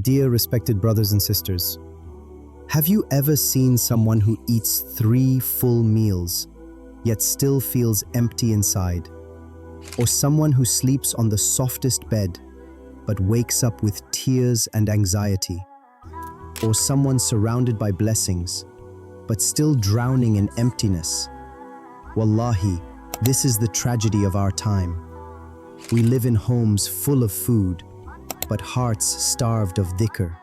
Dear respected brothers and sisters, have you ever seen someone who eats 3 full meals, yet still feels empty inside? Or someone who sleeps on the softest bed, but wakes up with tears and anxiety? Or someone surrounded by blessings, but still drowning in emptiness? Wallahi, this is the tragedy of our time. We live in homes full of food, but hearts starved of dhikr.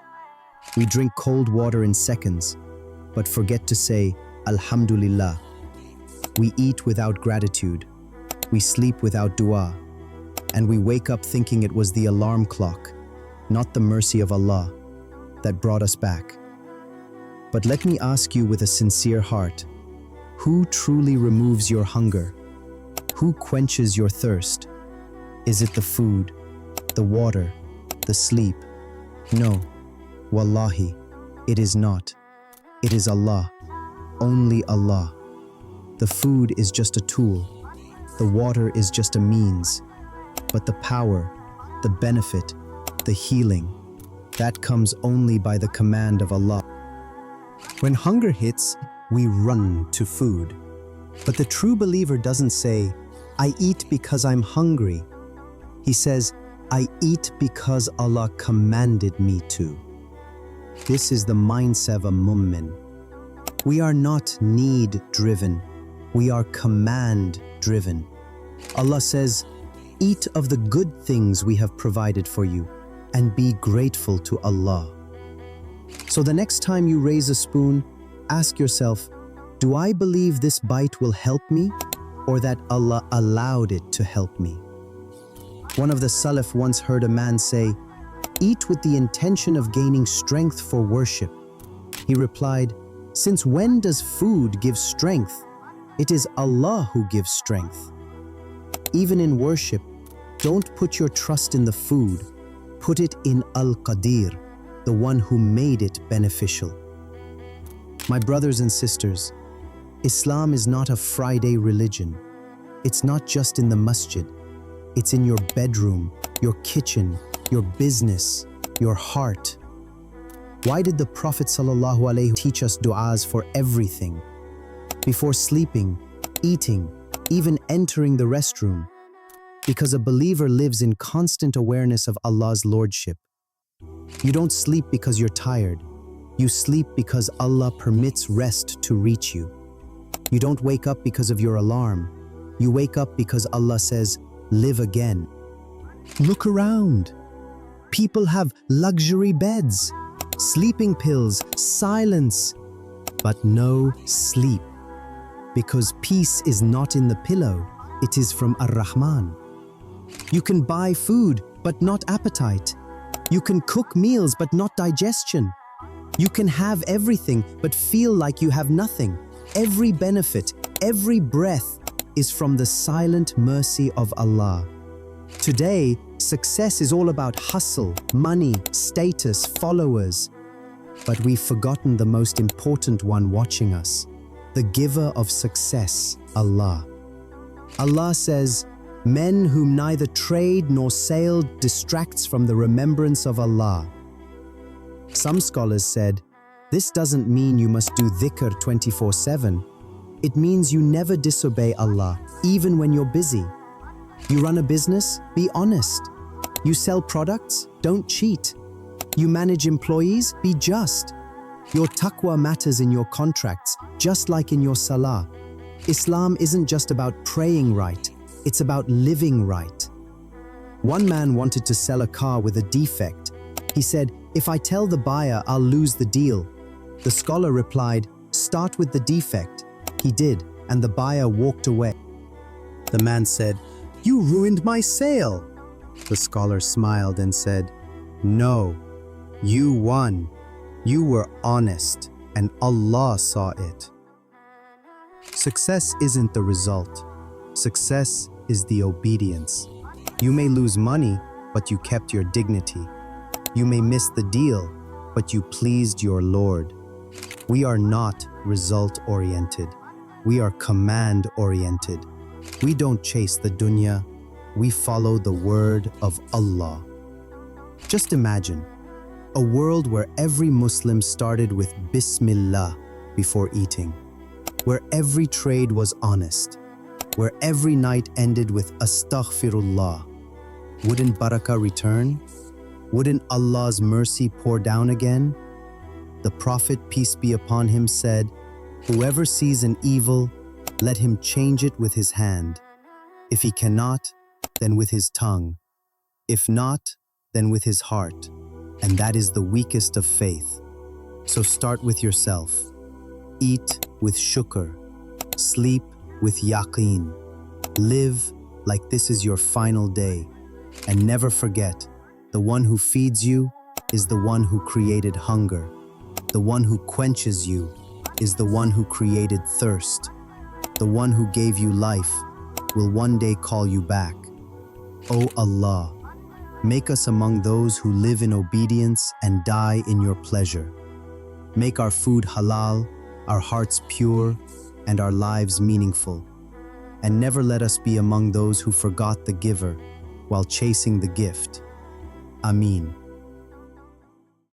We drink cold water in seconds, but forget to say, Alhamdulillah. We eat without gratitude. We sleep without dua. And we wake up thinking it was the alarm clock, not the mercy of Allah, that brought us back. But let me ask you with a sincere heart, who truly removes your hunger? Who quenches your thirst? Is it the food, the water, the sleep? No, wallahi, it is not. It is Allah, only Allah. The food is just a tool, the water is just a means, but the power, the benefit, the healing, that comes only by the command of Allah. When hunger hits, we run to food. But the true believer doesn't say, I eat because I'm hungry. He says, I eat because Allah commanded me to. This is the mindset of a mu'min. We are not need-driven. We are command-driven. Allah says, eat of the good things we have provided for you and be grateful to Allah. So the next time you raise a spoon, ask yourself, do I believe this bite will help me or that Allah allowed it to help me? One of the Salaf once heard a man say, eat with the intention of gaining strength for worship. He replied, since when does food give strength? It is Allah who gives strength. Even in worship, don't put your trust in the food. Put it in Al-Qadir, the one who made it beneficial. My brothers and sisters, Islam is not a Friday religion. It's not just in the masjid. It's in your bedroom, your kitchen, your business, your heart. Why did the Prophet ﷺ teach us du'as for everything? Before sleeping, eating, even entering the restroom. Because a believer lives in constant awareness of Allah's lordship. You don't sleep because you're tired. You sleep because Allah permits rest to reach you. You don't wake up because of your alarm. You wake up because Allah says, live again. Look around. People have luxury beds, sleeping pills, silence, but no sleep. Because peace is not in the pillow, it is from Ar-Rahman. You can buy food, but not appetite. You can cook meals, but not digestion. You can have everything, but feel like you have nothing. Every benefit, every breath is from the silent mercy of Allah. Today, success is all about hustle, money, status, followers. But we've forgotten the most important one watching us, the giver of success, Allah. Allah says, men whom neither trade nor sale distracts from the remembrance of Allah. Some scholars said, this doesn't mean you must do dhikr 24/7. It means you never disobey Allah, even when you're busy. You run a business? Be honest. You sell products? Don't cheat. You manage employees? Be just. Your taqwa matters in your contracts, just like in your salah. Islam isn't just about praying right, it's about living right. One man wanted to sell a car with a defect. He said, if I tell the buyer, I'll lose the deal. The scholar replied, start with the defect. He did, and the buyer walked away. The man said, you ruined my sale. The scholar smiled and said, no, you won. You were honest, and Allah saw it. Success isn't the result. Success is the obedience. You may lose money, but you kept your dignity. You may miss the deal, but you pleased your Lord. We are not result-oriented. We are command-oriented. We don't chase the dunya. We follow the word of Allah. Just imagine, A world where every Muslim started with Bismillah before eating, where every trade was honest, where every night ended with Astaghfirullah. Wouldn't barakah return? Wouldn't Allah's mercy pour down again? The Prophet, peace be upon him, said, "Whoever sees an evil, let him change it with his hand. If he cannot, then with his tongue. If not, then with his heart. And that is the weakest of faith. So start with yourself. Eat with shukr. Sleep with yaqeen. Live like this is your final day. And never forget, the one who feeds you is the one who created hunger. The one who quenches you is the one who created thirst. The one who gave you life will one day call you back. O Allah, make us among those who live in obedience and die in your pleasure. Make our food halal, our hearts pure, and our lives meaningful. And never let us be among those who forgot the giver while chasing the gift. Ameen.